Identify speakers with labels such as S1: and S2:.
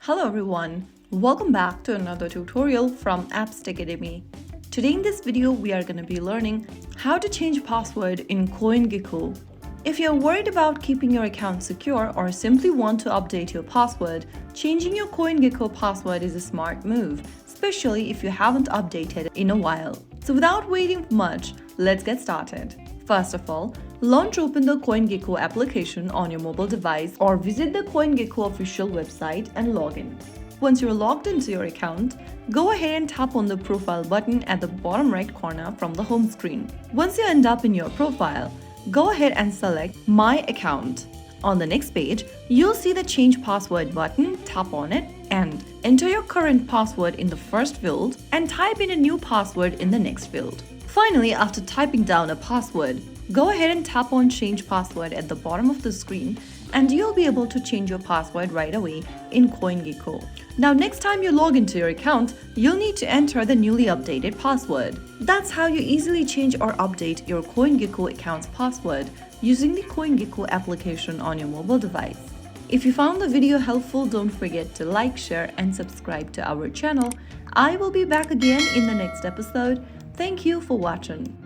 S1: Hello everyone, welcome back to another tutorial from Apps Academy. Today in this video we are going to be learning how to change password in CoinGecko. If you're worried about keeping your account secure or simply want to update your password, changing your CoinGecko password is a smart move, especially if you haven't updated in a while. So without waiting much, let's get started. First of all, launch open the CoinGecko application on your mobile device or visit the CoinGecko official website and log in. Once you're logged into your account, go ahead and tap on the profile button at the bottom right corner from the home screen. Once you end up in your profile, go ahead and select My Account. On the next page, you'll see the Change Password button, tap on it and enter your current password in the first field and type in a new password in the next field. Finally, after typing down a password, go ahead and tap on Change Password at the bottom of the screen and you'll be able to change your password right away in CoinGecko. Now next time you log into your account, you'll need to enter the newly updated password. That's how you easily change or update your CoinGecko account's password using the CoinGecko application on your mobile device. If you found the video helpful, don't forget to like, share and subscribe to our channel. I will be back again in the next episode. Thank you for watching.